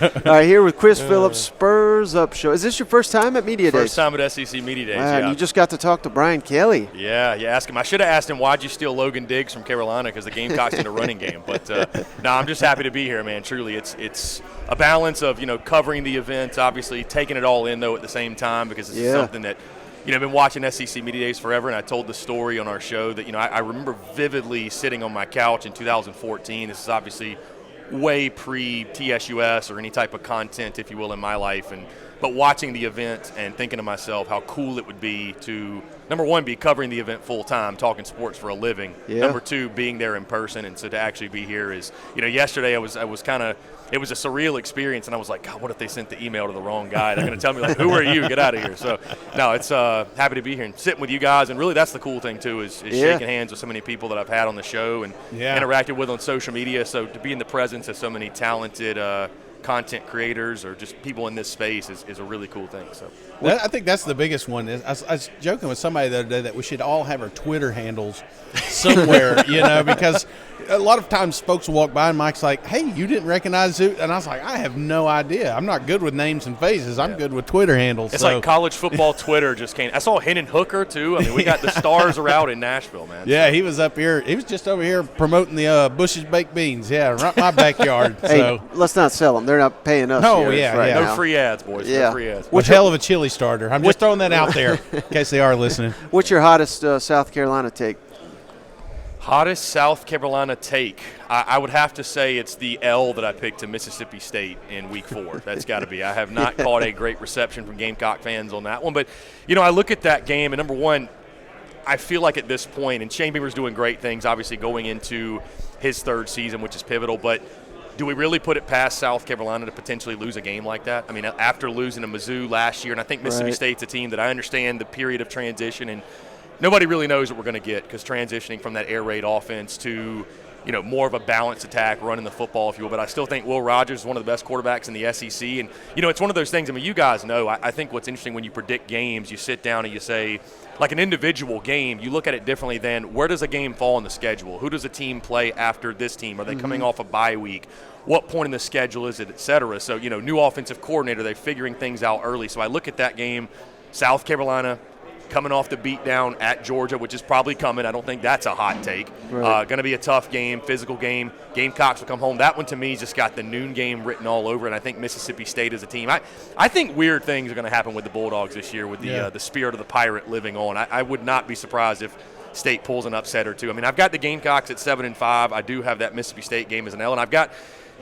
All right, here with Chris Phillips, Spurs Up Show. Is this your first time at Media Days? First time at SEC Media Days, wow, yeah. You just got to talk to Brian Kelly. Yeah, you ask him. I should have asked him, why'd you steal Logan Diggs from Carolina, because the Gamecocks in the running game. But, no, I'm just happy to be here, man. Truly, it's a balance of, covering the event, obviously taking it all in, though, at the same time, because it's something that, I've been watching SEC Media Days forever, and I told the story on our show that, I remember vividly sitting on my couch in 2014. This is obviously way pre-TSUS or any type of content, if you will, in my life, but watching the event and thinking to myself how cool it would be to, number one, be covering the event full time, talking sports for a living. Yeah. Number two, being there in person, and so to actually be here is, yesterday I was kind of, it was a surreal experience, and I was like, God, what if they sent the email to the wrong guy? They're going to tell me, like, who are you? Get out of here. So, no, it's happy to be here and sitting with you guys, and really that's the cool thing, too, is shaking hands with so many people that I've had on the show and interacted with on social media. So to be in the presence of so many talented content creators or just people in this space is a really cool thing. So I think that's the biggest one. I was joking with somebody the other day that we should all have our Twitter handles somewhere, because a lot of times folks walk by and Mike's like, hey, you didn't recognize who? And I was like, I have no idea. I'm not good with names and faces. I'm good with Twitter handles. It's like college football Twitter just came. I saw Hennon Hooker, too. I mean, we got the stars are out in Nashville, man. Yeah, he was up here. He was just over here promoting the Bush's Baked Beans. Yeah, right in my backyard. Hey, let's not sell them. They're not paying us. No, No free ads, boys. Yeah. No free ads. What's hell of a chili starter. I'm just throwing that out there in case they are listening. What's your hottest South Carolina take? Hottest South Carolina take. I would have to say it's the L that I picked to Mississippi State in Week 4. That's got to be. I have not caught a great reception from Gamecock fans on that one. But, I look at that game, and number one, I feel like at this point, and Shane Beamer's doing great things, obviously going into his third season, which is pivotal, but do we really put it past South Carolina to potentially lose a game like that? I mean, after losing to Mizzou last year, and I think Mississippi State's a team that I understand the period of transition, and nobody really knows what we're going to get because transitioning from that air raid offense to, more of a balanced attack, running the football, if you will. But I still think Will Rogers is one of the best quarterbacks in the SEC. And, it's one of those things, I mean, you guys know, I think what's interesting when you predict games, you sit down and you say, like an individual game, you look at it differently than where does a game fall in the schedule? Who does a team play after this team? Are they coming off a bye week? What point in the schedule is it, et cetera? So, new offensive coordinator, they're figuring things out early. So I look at that game, South Carolina coming off the beatdown at Georgia, which is probably coming. I don't think that's a hot take. Right. Going to be a tough game, physical game. Gamecocks will come home. That one, to me, just got the noon game written all over, and I think Mississippi State is a team. I think weird things are going to happen with the Bulldogs this year with the spirit of the Pirate living on. I would not be surprised if State pulls an upset or two. I mean, I've got the Gamecocks at 7-5. I do have that Mississippi State game as an L, and I've got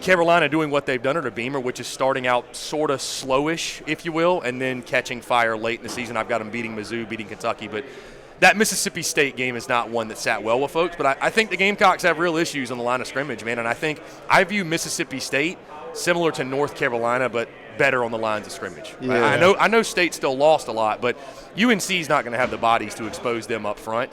Carolina doing what they've done under Beamer, which is starting out sort of slowish, if you will, and then catching fire late in the season. I've got them beating Mizzou, beating Kentucky, but that Mississippi State game is not one that sat well with folks. But I think the Gamecocks have real issues on the line of scrimmage, man, and I view Mississippi State similar to North Carolina, but better on the lines of scrimmage. Yeah. I know State still lost a lot, but UNC's not going to have the bodies to expose them up front.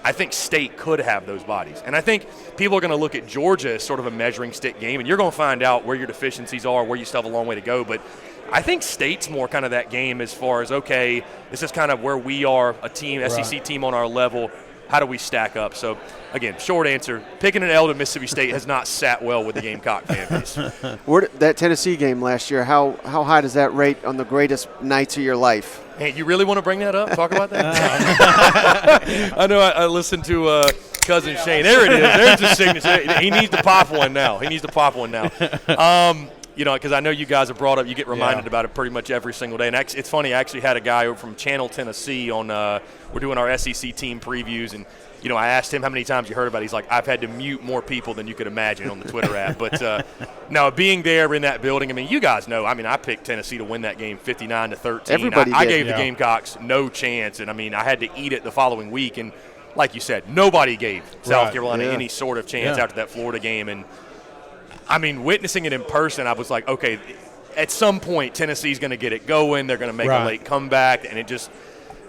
I think State could have those bodies. And I think people are going to look at Georgia as sort of a measuring stick game, and you're going to find out where your deficiencies are, where you still have a long way to go. But I think State's more kind of that game as far as, okay, this is kind of where we are, a team, SEC team on our level. How do we stack up? So, again, short answer, picking an L to Mississippi State has not sat well with the Gamecock fan base. That Tennessee game last year, how high does that rate on the greatest nights of your life? Hey, you really want to bring that up? Talk about that? I know I listened to Cousin Shane. There it is. There's the signature. He needs to pop one now. Because I know you guys have brought up, you get reminded about it pretty much every single day. And it's funny, I actually had a guy over from Channel Tennessee on, we're doing our SEC team previews, and, I asked him how many times you heard about it. He's like, I've had to mute more people than you could imagine on the Twitter app. But, no, being there in that building, I mean, you guys know, I picked Tennessee to win that game 59-13. Everybody I gave the Gamecocks no chance, and, I had to eat it the following week. And like you said, nobody gave South Carolina any sort of chance after that Florida game. And, witnessing it in person, I was like, okay, at some point Tennessee's going to get it going. They're going to make a late comeback, and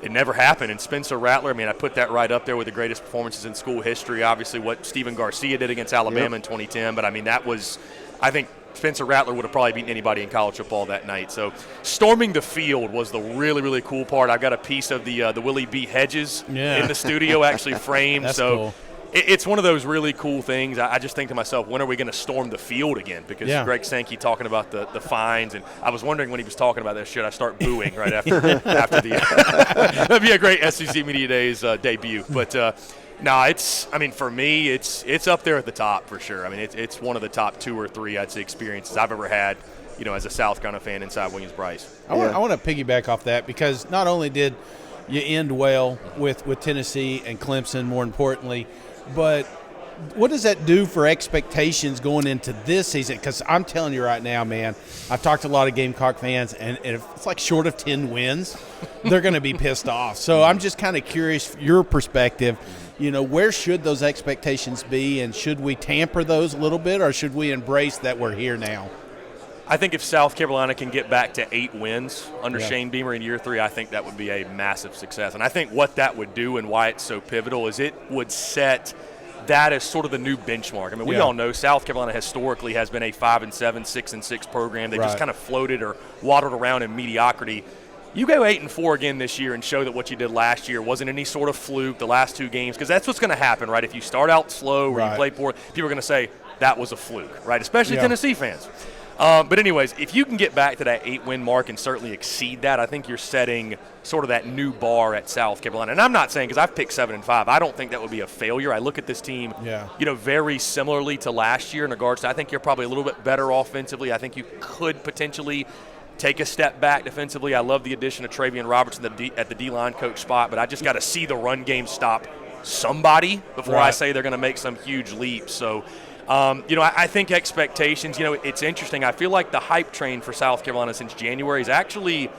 it never happened. And Spencer Rattler, I put that right up there with the greatest performances in school history. Obviously, what Stephen Garcia did against Alabama in 2010, but that was, I think Spencer Rattler would have probably beaten anybody in college football that night. So storming the field was the really, really cool part. I've got a piece of the Willie B. Hedges in the studio actually framed. That's so. Cool. It's one of those really cool things. I just think to myself, when are we going to storm the field again? Because Greg Sankey talking about the fines, and I was wondering when he was talking about that, should I start booing right after the – that'd be a great SEC Media Days debut. But no, for me, it's up there at the top for sure. I mean, it's one of the top 2 or 3, I'd say, experiences I've ever had, as a South Carolina fan inside Williams-Brice. I want to piggyback off that, because not only did you end well with Tennessee and Clemson, more importantly, but what does that do for expectations going into this season? Because I'm telling you right now, man, I've talked to a lot of Gamecock fans, and if it's like short of 10 wins, they're going to be pissed off. So I'm just kind of curious, your perspective, where should those expectations be, and should we tamper those a little bit, or should we embrace that we're here now? I think if South Carolina can get back to 8 wins under Shane Beamer in year 3, I think that would be a massive success. And I think what that would do and why it's so pivotal is it would set that as sort of the new benchmark. I mean, we all know South Carolina historically has been a 5-7, 6-6 program. They just kind of floated or waddled around in mediocrity. You go 8-4 again this year and show that what you did last year wasn't any sort of fluke the last 2 games, because that's what's going to happen, right? If you start out slow or you play poor, people are going to say that was a fluke, right? Especially Tennessee fans. But anyways, if you can get back to that 8-win mark and certainly exceed that, I think you're setting sort of that new bar at South Carolina. And I'm not saying, because I've picked 7-5, I don't think that would be a failure. I look at this team, very similarly to last year in regards to, I think you're probably a little bit better offensively. I think you could potentially take a step back defensively. I love the addition of Travion Robertson at the D-line coach spot, but I just got to see the run game stop somebody before I say they're going to make some huge leap. So, I think expectations, it's interesting. I feel like the hype train for South Carolina since January is actually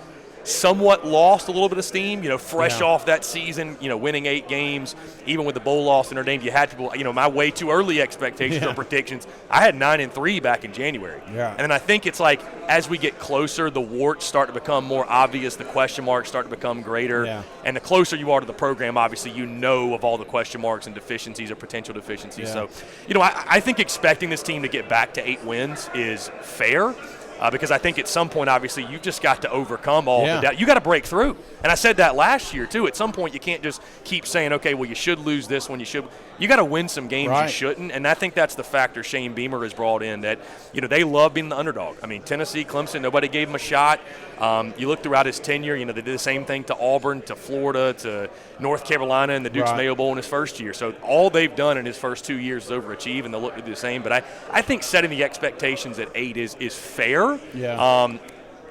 somewhat lost a little bit of steam, fresh off that season, winning 8 games, even with the bowl loss in Notre Dame. You had people, my way too early expectations or predictions. I had 9-3 back in January. Yeah. And then I think it's like as we get closer, the warts start to become more obvious, the question marks start to become greater. Yeah. And the closer you are to the program, obviously, of all the question marks and deficiencies or potential deficiencies. Yeah. So, I think expecting this team to get back to 8 wins is fair. Because I think at some point, obviously, you've just got to overcome all the doubt. You got to break through. And I said that last year, too. At some point, you can't just keep saying, okay, well, you should lose this one. You got to win some games you shouldn't. And I think that's the factor Shane Beamer has brought in, that, they love being the underdog. I mean, Tennessee, Clemson, nobody gave him a shot. You look throughout his tenure, they did the same thing to Auburn, to Florida, to North Carolina, and the Duke's Mayo Bowl in his first year. So all they've done in his first 2 years is overachieve, and they'll look to do the same. But I think setting the expectations at 8 is fair. Yeah.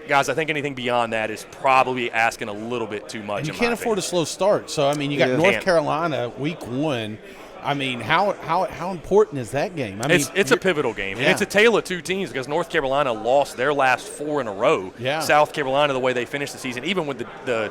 Guys, I think anything beyond that is probably asking a little bit too much. And you can't afford a slow start. So, you got North Carolina week 1. How important is that game? It's a pivotal game. Yeah. And it's a tale of 2 teams, because North Carolina lost their last 4 in a row. Yeah. South Carolina, the way they finished the season, even with the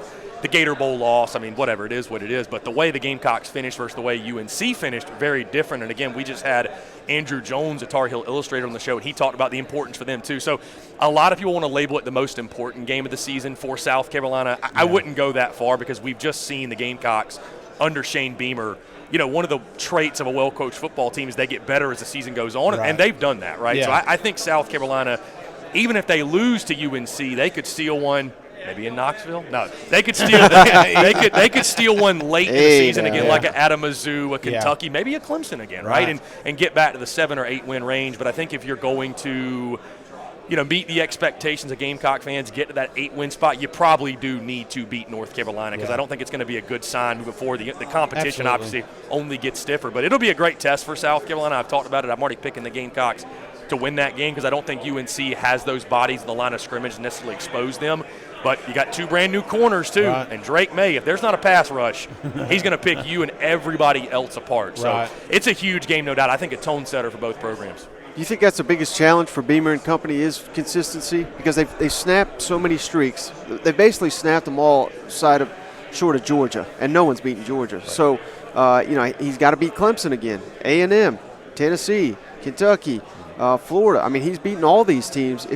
Gator Bowl loss, whatever, it is what it is. But the way the Gamecocks finished versus the way UNC finished, very different. And, again, we just had Andrew Jones, a Tar Heel Illustrator, on the show, and he talked about the importance for them, too. So a lot of people want to label it the most important game of the season for South Carolina. I wouldn't go that far, because we've just seen the Gamecocks under Shane Beamer. One of the traits of a well-coached football team is they get better as the season goes on, and they've done that, right? Yeah. So I think South Carolina, even if they lose to UNC, they could steal one. Maybe in Knoxville? No, they could steal. they could steal one late in the season again, like a Mizzou, a Kentucky, maybe a Clemson again, right? And get back to the 7 or 8 win range. But I think if you're going to, meet the expectations of Gamecock fans, get to that 8-win spot, you probably do need to beat North Carolina, because I don't think it's going to be a good sign moving forward. The competition obviously only gets stiffer, but it'll be a great test for South Carolina. I've talked about it. I'm already picking the Gamecocks to win that game, because I don't think UNC has those bodies in the line of scrimmage to necessarily expose them. But you got 2 brand new corners, too. Right. And Drake May, if there's not a pass rush, he's going to pick you and everybody else apart. So it's a huge game, no doubt. I think a tone setter for both programs. Do you think that's the biggest challenge for Beamer and company is consistency? Because they snapped so many streaks. They basically snapped them all short of Georgia, and no one's beaten Georgia. Right. So, he's got to beat Clemson again, A&M, Tennessee, Kentucky, Florida. He's beaten all these teams.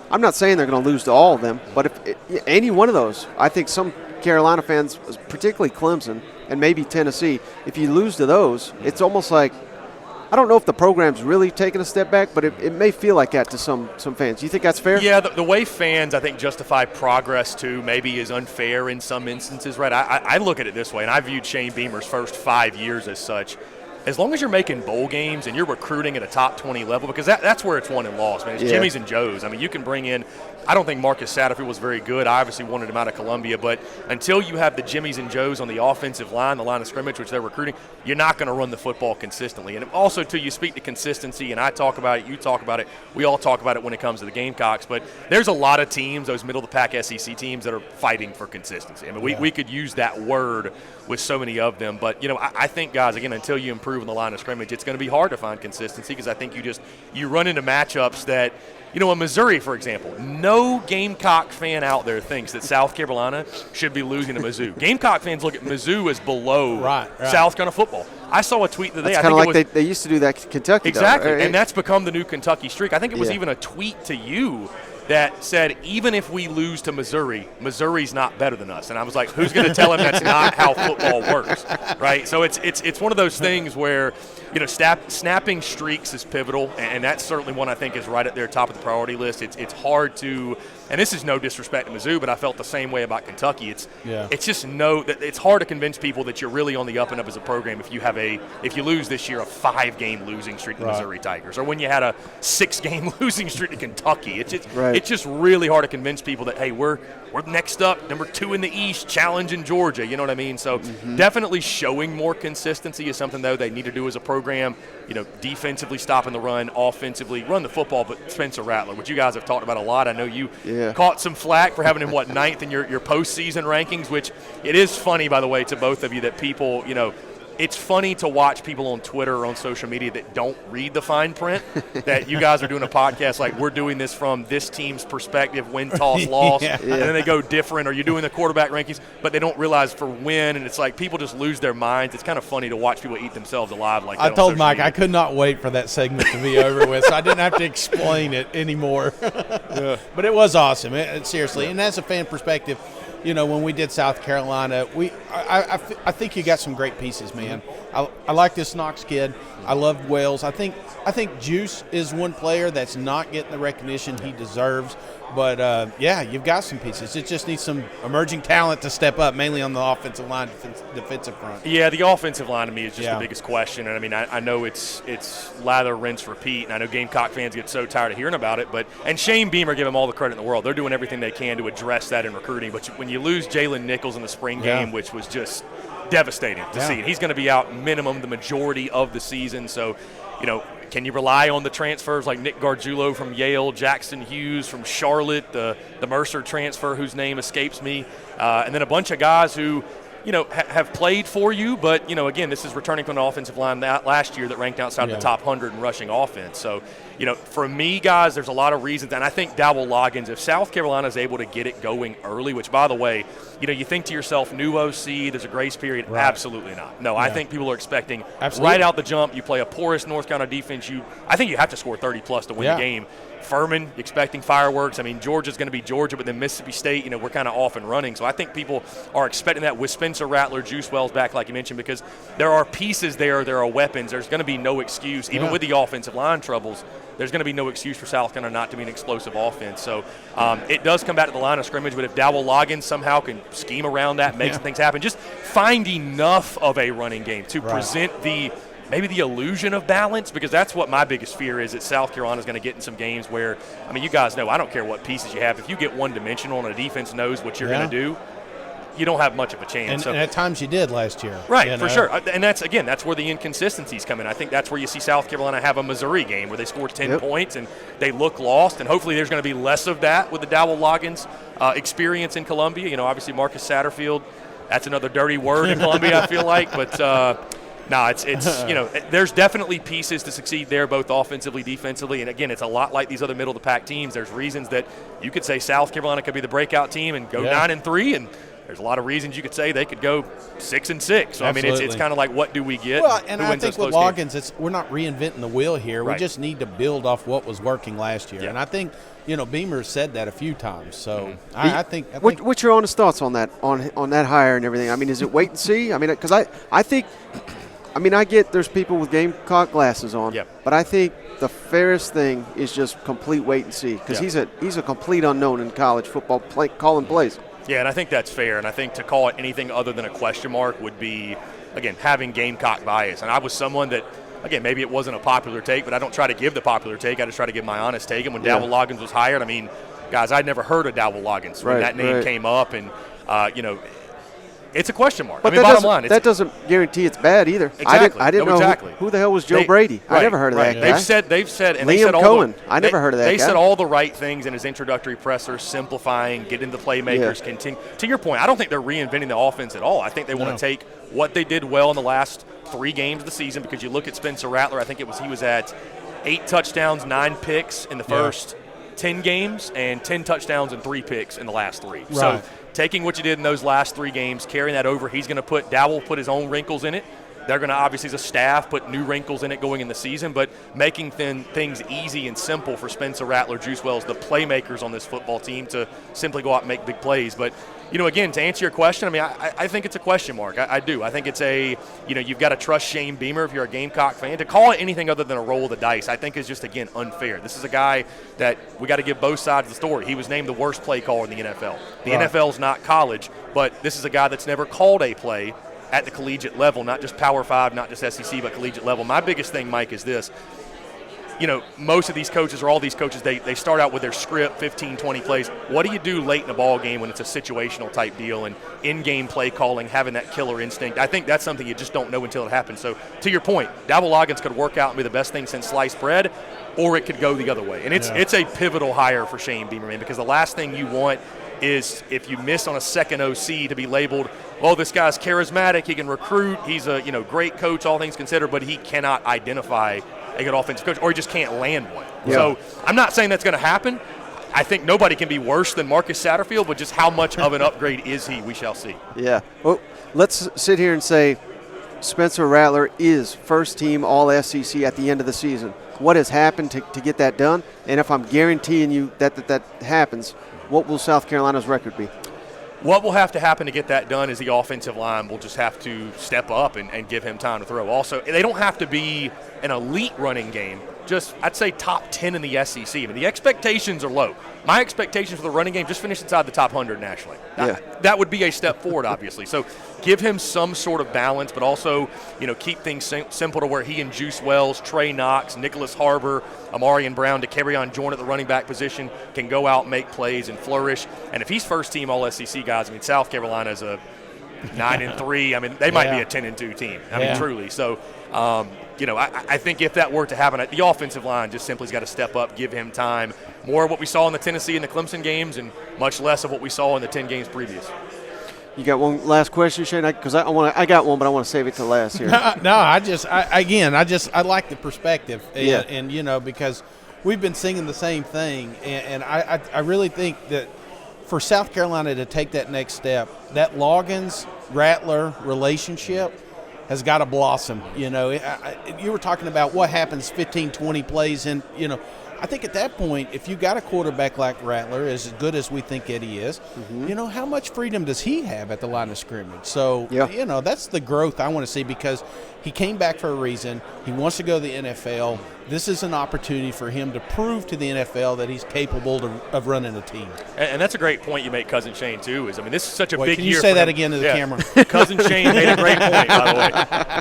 I'm not saying they're going to lose to all of them, but if any one of those, I think some Carolina fans, particularly Clemson and maybe Tennessee, if you lose to those, it's almost like, I don't know if the program's really taking a step back, but it may feel like that to some fans. Do you think that's fair? Yeah, the way fans, I think, justify progress, too, maybe is unfair in some instances, right? I look at it this way, and I viewed Shane Beamer's first 5 years as such. as long as you're making bowl games and you're recruiting at a top 20 level, because that's where it's won and lost, man. It's Jimmy's and Joe's. I mean, you can bring in – I don't think Marcus Satterfield was very good. I obviously wanted him out of Columbia. But until you have the Jimmys and Joes on the offensive line, the line of scrimmage, which they're recruiting, you're not going to run the football consistently. And also, too, you speak to consistency, and I talk about it, you talk about it, we all talk about it when it comes to the Gamecocks. But there's a lot of teams, those middle-of-the-pack SEC teams, that are fighting for consistency. I mean, we could use that word with so many of them. But, I think, guys, again, until you improve on the line of scrimmage, it's going to be hard to find consistency because I think you run into matchups that – in Missouri, for example, no Gamecock fan out there thinks that South Carolina should be losing to Mizzou. Gamecock fans look at Mizzou as below South Carolina football. I saw a tweet today. It's kind of like they used to do that Kentucky. Exactly, right? And that's become the new Kentucky streak. I think it was even a tweet to you that said, even if we lose to Missouri, Missouri's not better than us. And I was like, who's going to tell him that's not how football works, right? So it's one of those things where, snapping streaks is pivotal, and that's certainly one I think is right at their top of the priority list. It's hard to, and this is no disrespect to Mizzou, but I felt the same way about Kentucky. It's just it's hard to convince people that you're really on the up and up as a program if you lose this year a 5-game losing streak to Missouri Tigers, or when you had a 6-game losing streak to Kentucky. It's just really hard to convince people that, hey, we're next up, number 2 in the East, challenging Georgia. You know what I mean? So definitely showing more consistency is something, though, they need to do as a program. Defensively stopping the run, offensively run the football. But Spencer Rattler, which you guys have talked about a lot, I know you caught some flack for having him, 9th in your postseason rankings, which it is funny, by the way, to both of you that people, it's funny to watch people on Twitter or on social media that don't read the fine print, that you guys are doing a podcast like we're doing this from this team's perspective, win, toss, loss, and then they go different, or you're doing the quarterback rankings, but they don't realize for win, and it's like people just lose their minds. It's kind of funny to watch people eat themselves alive like that. I told Mike I could not wait for that segment to be over with, so I didn't have to explain it anymore. But it was awesome, seriously. And as a fan perspective, when we did South Carolina, I think you got some great pieces, man. I like this Knox kid. I love Wells. I think Juice is one player that's not getting the recognition he deserves. But, you've got some pieces. It just needs some emerging talent to step up, mainly on the offensive line, defensive front. Yeah, the offensive line to me is just the biggest question. And, I mean, I know it's lather, rinse, repeat, and I know Gamecock fans get so tired of hearing about it. And Shane Beamer, give them all the credit in the world. They're doing everything they can to address that in recruiting. But when you lose Jalen Nichols in the spring game, which was just devastating to see, and he's going to be out minimum the majority of the season. So, can you rely on the transfers like Nick Gargiulo from Yale, Jackson Hughes from Charlotte, the Mercer transfer whose name escapes me, and then a bunch of guys who, have played for you, but, again, this is returning from an offensive line last year that ranked outside the top 100 in rushing offense. So, for me, guys, there's a lot of reasons, and I think Dowell Loggins, if South Carolina is able to get it going early, which, by the way, you think to yourself, new OC, there's a grace period. Right. Absolutely not. No, I think people are expecting right out the jump, you play a porous North Carolina defense, I think you have to score 30-plus to win the game. Furman, expecting fireworks. I mean, Georgia's going to be Georgia, but then Mississippi State, we're kind of off and running. So I think people are expecting that with Spencer Rattler, Juice Wells back, like you mentioned, because there are pieces there are weapons. There's going to be no excuse, even with the offensive line troubles, there's going to be no excuse for South Carolina not to be an explosive offense. So it does come back to the line of scrimmage, but if Dowell Loggins somehow can scheme around that, make some things happen, just find enough of a running game to present maybe the illusion of balance, because that's what my biggest fear is, that South Carolina is going to get in some games where, I mean, you guys know, I don't care what pieces you have. If you get one-dimensional and a defense knows what you're going to do, you don't have much of a chance. And at times you did last year. Right, for sure. And that's where the inconsistencies come in. I think that's where you see South Carolina have a Missouri game where they score 10 points and they look lost, and hopefully there's going to be less of that with the Dowell Loggins experience in Columbia. Obviously Marcus Satterfield, that's another dirty word in Columbia, I feel like, but no, it's there's definitely pieces to succeed there, both offensively, defensively, and again, it's a lot like these other middle-of-the-pack teams. There's reasons that you could say South Carolina could be the breakout team and go 9-3, and there's a lot of reasons you could say they could go 6-6. So I mean, it's kind of like, what do we get? Well, and I think with Loggins, we're not reinventing the wheel here. Right. We just need to build off what was working last year, and I think Beamer said that a few times. So I think. What's your honest thoughts on that on that hire and everything? I mean, is it wait and see? I mean, because I think. I mean, I get there's people with Gamecock glasses on, but I think the fairest thing is just complete wait and see, because he's a complete unknown in college football, calling plays. Yeah, and I think that's fair. And I think to call it anything other than a question mark would be again, having Gamecock bias. And I was someone that, again, maybe it wasn't a popular take, but I don't try to give the popular take. I just try to give my honest take. And when Dowell Loggins was hired, I mean, guys, I'd never heard of Dowell Loggins when that name came up. And, it's a question mark. But bottom line, that doesn't guarantee it's bad either. Exactly. I didn't know who the hell was Joe Brady. I never heard of that guy. They've said, and Liam they said Cohen. I never heard of that guy. They said all the right things in his introductory presser, simplifying, getting the playmakers, continue. To your point, I don't think they're reinventing the offense at all. I think they want to take what they did well in the last 3 games of the season, because you look at Spencer Rattler, I think he was at 8 touchdowns, 9 picks in the first 10 games, and 10 touchdowns and 3 picks in the last 3. Right. So taking what you did in those last 3 games, carrying that over, he's going to Dowell put his own wrinkles in it. They're going to, obviously, as a staff, put new wrinkles in it going in the season, but making things easy and simple for Spencer Rattler, Juice Wells, the playmakers on this football team, to simply go out and make big plays. But, again, to answer your question, I mean, I think it's a question mark. I do. I think it's you've got to trust Shane Beamer if you're a Gamecock fan. To call it anything other than a roll of the dice, I think is just, again, unfair. This is a guy that we got to give both sides of the story. He was named the worst play caller in the NFL. The NFL's not college, but this is a guy that's never called a play at the collegiate level, not just Power 5, not just SEC, but collegiate level. My biggest thing, Mike, is this. Most of these coaches, or all these coaches, they start out with their script, 15, 20 plays. What do you do late in a ball game when it's a situational type deal and in-game play calling, having that killer instinct? I think that's something you just don't know until it happens. So to your point, Dowell Loggins could work out and be the best thing since sliced bread, or it could go the other way. And it's a pivotal hire for Shane Beamer, man, because the last thing you want is if you miss on a second OC to be labeled, this guy's charismatic, he can recruit, he's a great coach, all things considered, but he cannot identify a good offensive coach, or he just can't land one. Yeah. So I'm not saying that's going to happen. I think nobody can be worse than Marcus Satterfield, but just how much of an upgrade is he, we shall see. Yeah. Well, let's sit here and say Spencer Rattler is first team All-SEC at the end of the season. What has happened to get that done? And if I'm guaranteeing you that happens, what will South Carolina's record be? What will have to happen to get that done is the offensive line will just have to step up and give him time to throw. Also, they don't have to be an elite running game. Just, I'd say, top 10 in the SEC. I mean, the expectations are low. My expectations for the running game, just finish inside the top 100 nationally. That would be a step forward, obviously. So give him some sort of balance, but also, keep things simple to where he and Juice Wells, Trey Knox, Nicholas Harbor, Amarian Brown, to carry on Jordan at the running back position, can go out, make plays, and flourish. And if he's first team All-SEC, guys, I mean, South Carolina's a 9-3. I mean, they might be a 10-2 team. I mean, truly. So, I think if that were to happen, the offensive line just simply has got to step up, give him time. More of what we saw in the Tennessee and the Clemson games, and much less of what we saw in the 10 games previous. You got one last question, Shane? Because I got one, but I want to save it to last here. I like the perspective, and because we've been singing the same thing, and I really think that for South Carolina to take that next step, that Loggins-Rattler relationship has got to blossom. You were talking about what happens 15, 20 plays, and I think at that point, if you got a quarterback like Rattler, as good as we think Eddie is, how much freedom does he have at the line of scrimmage? So, that's the growth I want to see, because he came back for a reason. He wants to go to the NFL. This is an opportunity for him to prove to the NFL that he's capable of running a team. And that's a great point you make, Cousin Shane, too. This is such a big year. Can you say that again to the camera? Cousin Shane made a great point, by the way.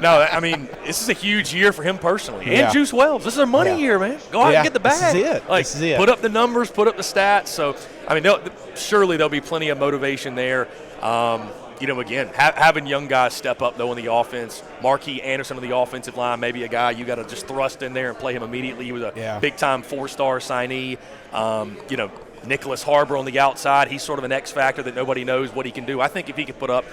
No, I mean, this is a huge year for him personally. And Juice Wells. This is a money year, man. Go out and get the bag. This is it. Put up the numbers, put up the stats. So, I mean, surely there'll be plenty of motivation there. Again, having young guys step up, though, in the offense. Marquis Anderson on the offensive line, maybe a guy you got to just thrust in there and play him immediately. He was a big-time 4-star signee. Nicholas Harbor on the outside, he's sort of an X factor that nobody knows what he can do. I think if he could put up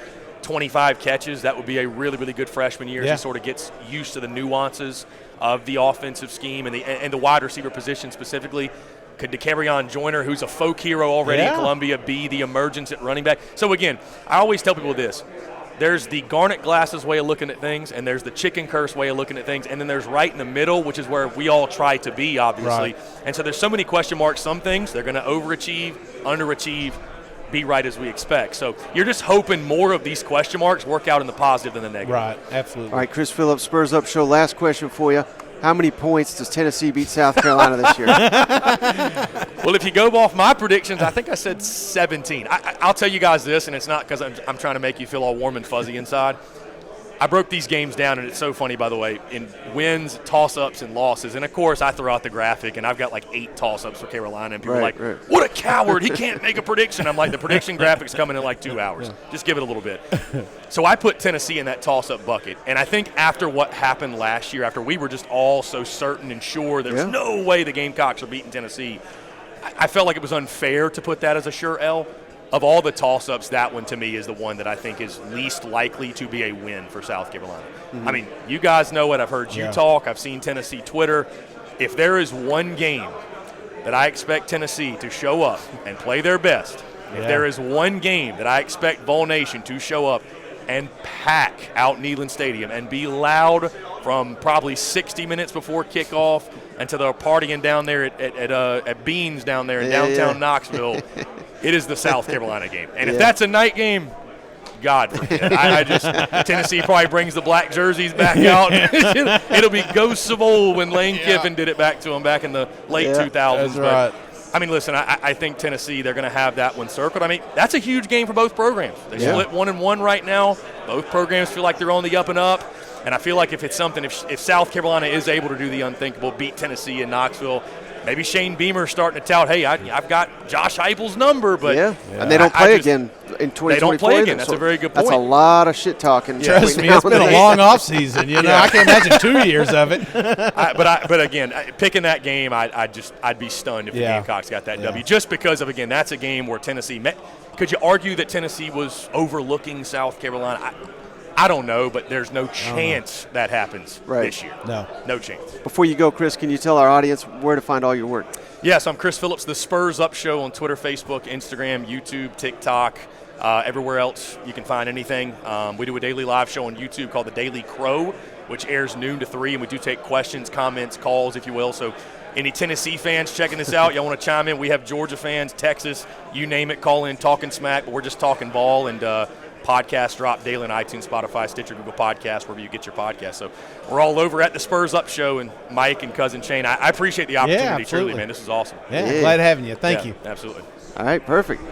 25 catches, that would be a really, really good freshman year as he sort of gets used to the nuances of the offensive scheme and the wide receiver position specifically. Could DeCarrion Joyner, who's a folk hero already at Columbia, be the emergence at running back? So, again, I always tell people this. There's the garnet glasses way of looking at things, and there's the chicken curse way of looking at things, and then there's right in the middle, which is where we all try to be, obviously. Right. And so there's so many question marks. Some things, they're going to overachieve, underachieve, be right as we expect. So you're just hoping more of these question marks work out in the positive than the negative. Right, absolutely. All right, Chris Phillips, Spurs Up Show. Last question for you. How many points does Tennessee beat South Carolina this year? Well, if you go off my predictions, I think I said 17. I'll tell you guys this, and it's not because I'm trying to make you feel all warm and fuzzy inside. I broke these games down, and it's so funny, by the way, in wins, toss-ups, and losses. And, of course, I throw out the graphic, and I've got like 8 toss-ups for Carolina, and people are like, what a coward. He can't make a prediction. I'm like, the prediction graphic's coming in like 2 hours. Just give it a little bit. So I put Tennessee in that toss-up bucket. And I think after what happened last year, after we were just all so certain and sure there's no way the Gamecocks are beating Tennessee, I felt like it was unfair to put that as a sure L. Of all the toss-ups, that one to me is the one that I think is least likely to be a win for South Carolina. I mean, you guys know it. I've heard you talk. I've seen Tennessee Twitter. If there is one game that I expect Tennessee to show up and play their best, if there is one game that I expect Vol Nation to show up and pack out Neyland Stadium and be loud from probably 60 minutes before kickoff until they're partying down there at Beans down there in downtown Knoxville, it is the South Carolina game. And if that's a night game, God forbid. I just Tennessee probably brings the black jerseys back out. It'll be ghosts of old when Lane Kiffin did it back to them back in the late 2000s. That's right. I mean, listen, I think Tennessee, they're going to have that one circled. I mean, that's a huge game for both programs. They split 1-1 right now. Both programs feel like they're on the up and up. And I feel like if it's something, if South Carolina is able to do the unthinkable, beat Tennessee in Knoxville, maybe Shane Beamer's starting to tout, hey, I've got Josh Heupel's number. But and they don't play again in 2024. They don't play again. That's a very good point. That's a lot of shit talking. Trust me, it's been a long offseason. You know, I can imagine 2 years of it. But again, picking that game, I'd be stunned if the Gamecocks got that W. Just because of, again, that's a game where Tennessee could you argue that Tennessee was overlooking South Carolina? I don't know, but there's no chance that happens this year. No chance. Before you go, Chris, can you tell our audience where to find all your work? Yes, I'm Chris Phillips, the Spurs Up Show on Twitter, Facebook, Instagram, YouTube, TikTok, everywhere else you can find anything. We do a daily live show on YouTube called The Daily Crow, which airs noon to 3, and we do take questions, comments, calls, if you will. So any Tennessee fans checking this out, y'all want to chime in? We have Georgia fans, Texas, you name it, call in, talking smack, but we're just talking ball. And podcast drop daily on iTunes, Spotify, Stitcher, Google Podcasts, wherever you get your podcast. So we're all over at the Spurs Up Show, and Mike and Cousin Shane, I appreciate the opportunity, truly, man. This is awesome. Yeah, glad having you. Thank you. Absolutely. All right, perfect.